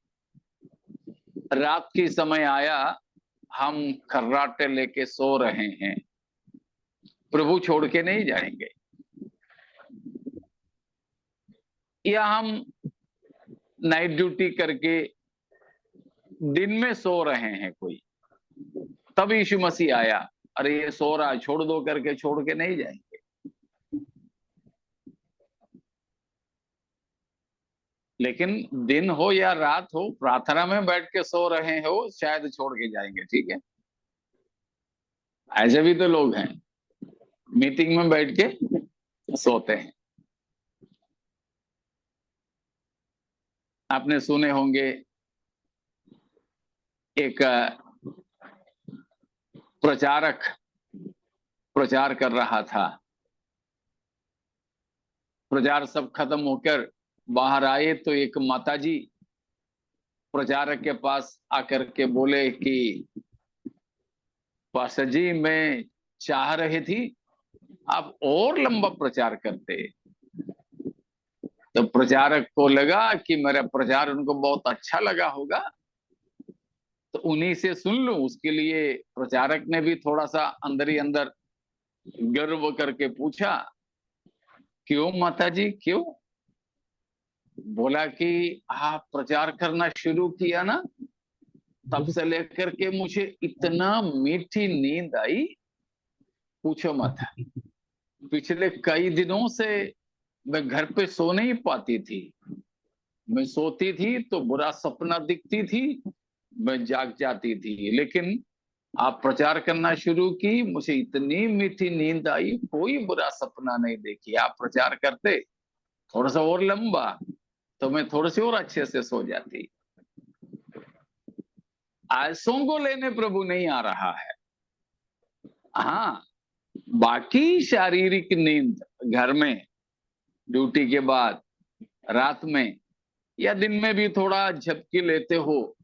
Speaker 1: रात के समय आया, हम खर्राटे लेके सो रहे हैं, प्रभु छोड़ के नहीं जाएंगे। या हम नाइट ड्यूटी करके दिन में सो रहे हैं कोई, तब यीशु मसीह आया, अरे ये सो रहा है छोड़ दो करके छोड़ के नहीं जाएंगे। लेकिन दिन हो या रात हो, प्रार्थना में बैठ के सो रहे हो, शायद छोड़ के जाएंगे, ठीक है? ऐसे भी तो लोग हैं, मीटिंग में बैठ के सोते हैं। आपने सुने होंगे, एक प्रचारक प्रचार कर रहा था, प्रचार सब खत्म होकर बाहर आए तो एक माताजी प्रचारक के पास आकर के बोले कि पास्टर जी, मैं चाह रही थी आप और लंबा प्रचार करते। तो प्रचारक को लगा कि मेरा प्रचार उनको बहुत अच्छा लगा होगा, तो उन्हीं से सुन लूं। उसके लिए प्रचारक ने भी थोड़ा सा अंदर ही अंदर गर्व करके पूछा, क्यों माताजी क्यों? बोला कि आप प्रचार करना शुरू किया ना, तब से लेकर के मुझे इतना मीठी नींद आई, पूछो मत। पिछले कई दिनों से मैं घर पे सो नहीं पाती थी, मैं सोती थी तो बुरा सपना दिखती थी, मैं जाग जाती थी। लेकिन आप प्रचार करना शुरू की, मुझे इतनी मीठी नींद आई, कोई बुरा सपना नहीं देखी। आप प्रचार करते थोड़ा सा और लंबा तो मैं थोड़े से और अच्छे से सो जाती। आयसों को लेने प्रभु नहीं आ रहा है। हाँ, बाकी शारीरिक नींद घर में ड्यूटी के बाद, रात में या दिन में भी थोड़ा झपकी लेते हो,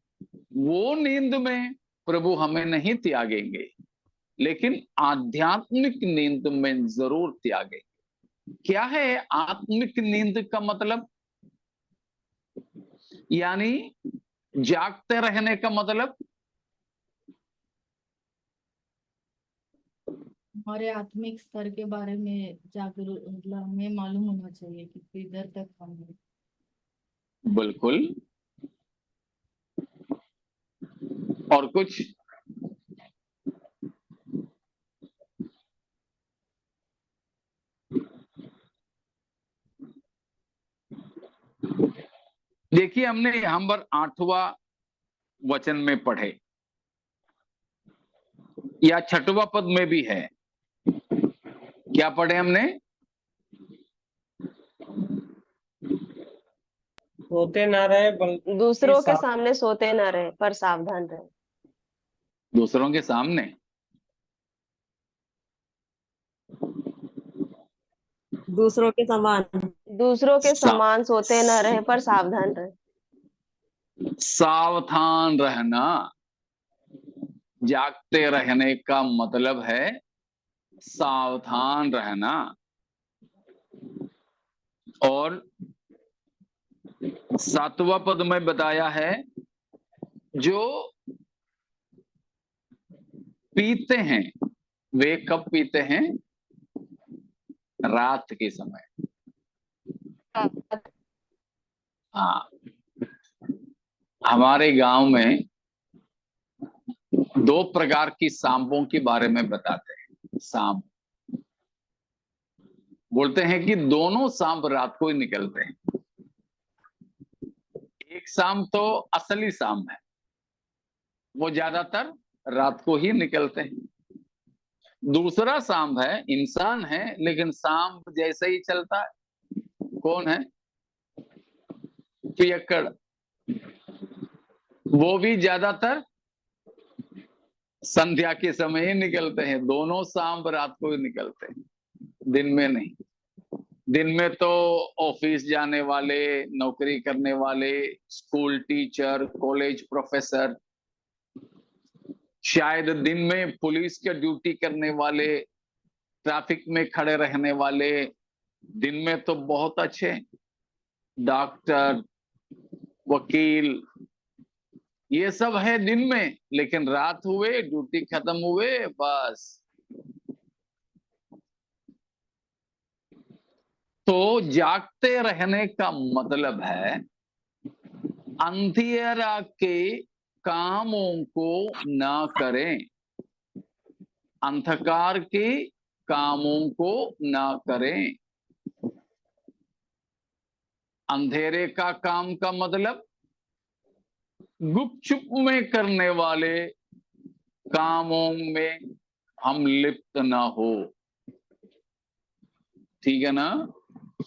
Speaker 1: वो नींद में प्रभु हमें नहीं त्यागेंगे, लेकिन आध्यात्मिक नींद में जरूर त्यागेंगे। क्या है आत्मिक नींद का मतलब? यानी जागते रहने का मतलब?
Speaker 6: हमारे आत्मिक स्तर के बारे में जागरूक, मतलब हमें मालूम होना चाहिए कि किधर तक हम हैं।
Speaker 1: बिल्कुल। और कुछ? देखिए, हमने यहां पर 8वां वचन में पढ़े, या 6वां पद में भी है। क्या पढ़े हमने?
Speaker 2: सोते ना रहे बल्कि
Speaker 3: दूसरों के सामने सोते न रहे, पर सावधान रहे।
Speaker 1: दूसरों के सामने?
Speaker 4: दूसरों के समान।
Speaker 3: दूसरों के समान सोते न रहे, पर सावधान रहे।
Speaker 1: सावधान रहना, जागते रहने का मतलब है सावधान रहना। और 7वां पद में बताया है, जो पीते हैं वे कब पीते हैं? रात के समय। हाँ, हमारे गांव में 2 प्रकार की सांपों के बारे में बताते हैं। सांप बोलते हैं कि दोनों सांप रात को ही निकलते हैं। एक सांप तो असली सांप है, वो ज्यादातर रात को ही निकलते हैं। दूसरा सांप है, इंसान है लेकिन सांप जैसे ही चलता है। कौन है? पियक्कड़। वो भी ज्यादातर संध्या के समय ही निकलते हैं। दोनों सांप रात को ही निकलते हैं, दिन में नहीं। दिन में तो ऑफिस जाने वाले, नौकरी करने वाले, स्कूल टीचर, कॉलेज प्रोफेसर, शायद दिन में पुलिस के ड्यूटी करने वाले, ट्रैफिक में खड़े रहने वाले, दिन में तो बहुत अच्छे डॉक्टर, वकील, ये सब है दिन में। लेकिन रात हुए, ड्यूटी खत्म हुए, बस। तो जागते रहने का मतलब है अंधियारा के कामों को ना करें, अंधकार के कामों को ना करें। अंधेरे का काम का मतलब गुपचुप में करने वाले कामों में हम लिप्त ना हो, ठीक है ना?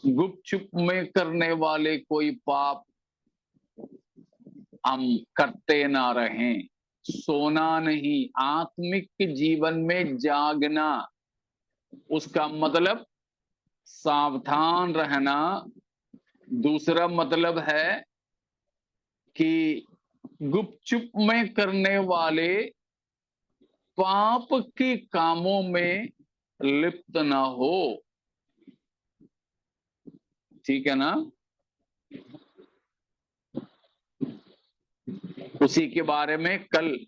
Speaker 1: गुपचुप में करने वाले कोई पाप हम करते ना रहें। सोना नहीं, आत्मिक जीवन में जागना, उसका मतलब सावधान रहना। दूसरा मतलब है कि गुपचुप में करने वाले पाप के कामों में लिप्त ना हो, ठीक है ना? उसी के बारे में कल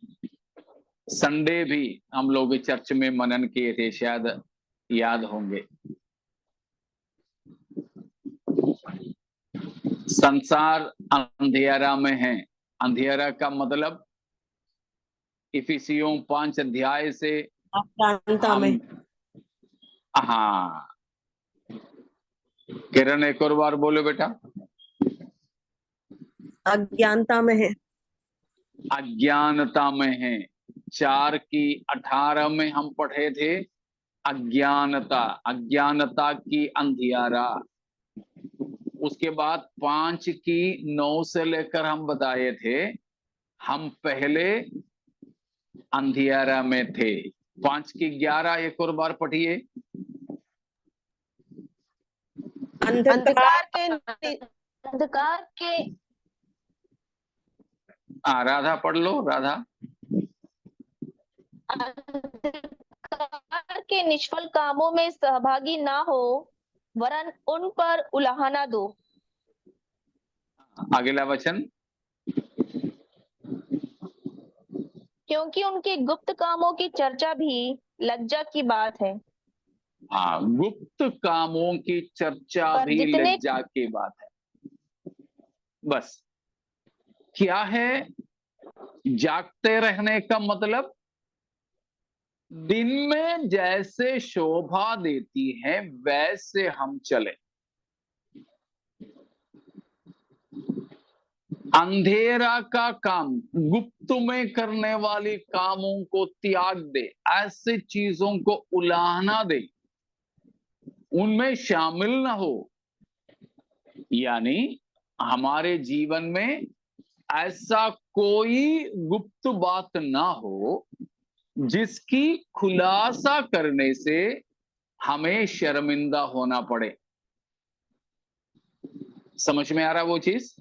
Speaker 1: संडे भी हम लोग चर्च में मनन किए थे, शायद याद होंगे। संसार अंधेरा में है। अंधेरा का मतलब इफिसियों 5 अध्याय से
Speaker 4: अज्ञानता में।
Speaker 1: हाँ, किरण एक और बार बोलो बेटा।
Speaker 4: अज्ञानता में है।
Speaker 1: अज्ञानता में है। 4 की 18 में हम पढ़े थे अज्ञानता, अज्ञानता की अंधियारा। उसके बाद 5 की 9 से लेकर हम बताए थे हम पहले अंधियारा में थे। 5 की 11 एक और बार पढ़िए।
Speaker 3: अंधकार के
Speaker 5: अंधकार के
Speaker 1: राधा पढ़ लो, राधा।
Speaker 5: अंधकार के निष्फल कामों में सहभागी ना हो, वरन उन पर उलाहना दो।
Speaker 1: अगला वचन।
Speaker 5: क्योंकि उनके गुप्त कामों की चर्चा भी लज्जा की बात है।
Speaker 1: हाँ, गुप्त कामों की चर्चा
Speaker 5: पर
Speaker 1: भी
Speaker 5: जितने
Speaker 1: लज्जा की बात है। बस क्या है जागते रहने का मतलब? दिन में जैसे शोभा देती है वैसे हम चले। अंधेरा का काम, गुप्त में करने वाली कामों को त्याग दे, ऐसे चीजों को उलाहना दे, उनमें शामिल ना हो। यानी हमारे जीवन में ऐसा कोई गुप्त बात ना हो जिसकी खुलासा करने से हमें शर्मिंदा होना पड़े। समझ में आ रहा वो चीज?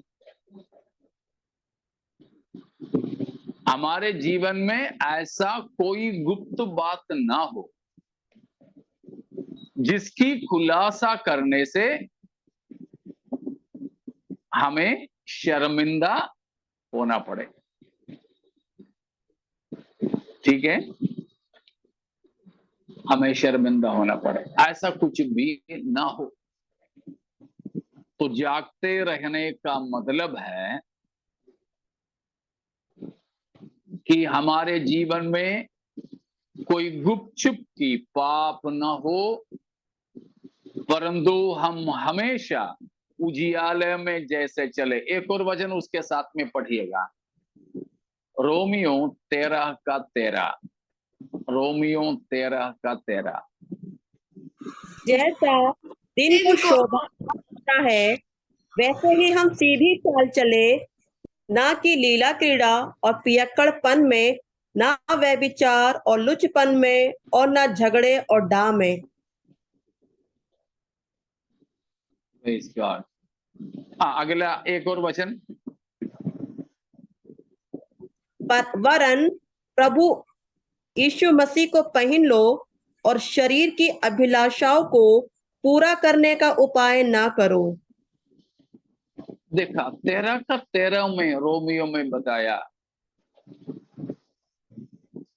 Speaker 1: हमारे जीवन में ऐसा कोई गुप्त बात ना हो जिसकी खुलासा करने से हमें शर्मिंदा होना पड़े, ठीक है? हमें शर्मिंदा होना पड़े, ऐसा कुछ भी ना हो। तो जागते रहने का मतलब है कि हमारे जीवन में कोई गुपचुप की पाप ना हो, परंतु हम हमेशा उजियाले में जैसे चले। एक और वचन उसके साथ में पढ़िएगा, रोमियो 13:13, रोमियो 13:13।
Speaker 4: जैसा दिन को शोभा देता है वैसे ही हम सीधी चाल चले, ना कि लीला क्रीड़ा और पियक्कड़पन में, ना व्यभिचार और लुचपन में, और ना झगड़े और डाह में।
Speaker 1: Praise God। अगला एक और वचन,
Speaker 4: वरन प्रभु यीशु मसीह को पहन लो और शरीर की अभिलाषाओं को पूरा करने का उपाय ना करो।
Speaker 1: देखा 13:13 में रोमियो में बताया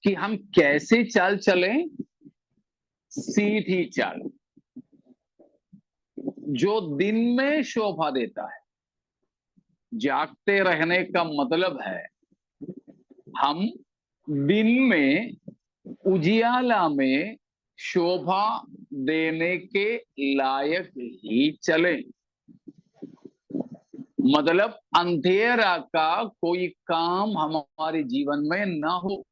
Speaker 1: कि हम कैसे चाल चलें, सीधी चाल, जो दिन में शोभा देता है। जागते रहने का मतलब है हम दिन में उजियाला में शोभा देने के लायक ही चले, मतलब अंधेरा का कोई काम हमारे जीवन में ना हो।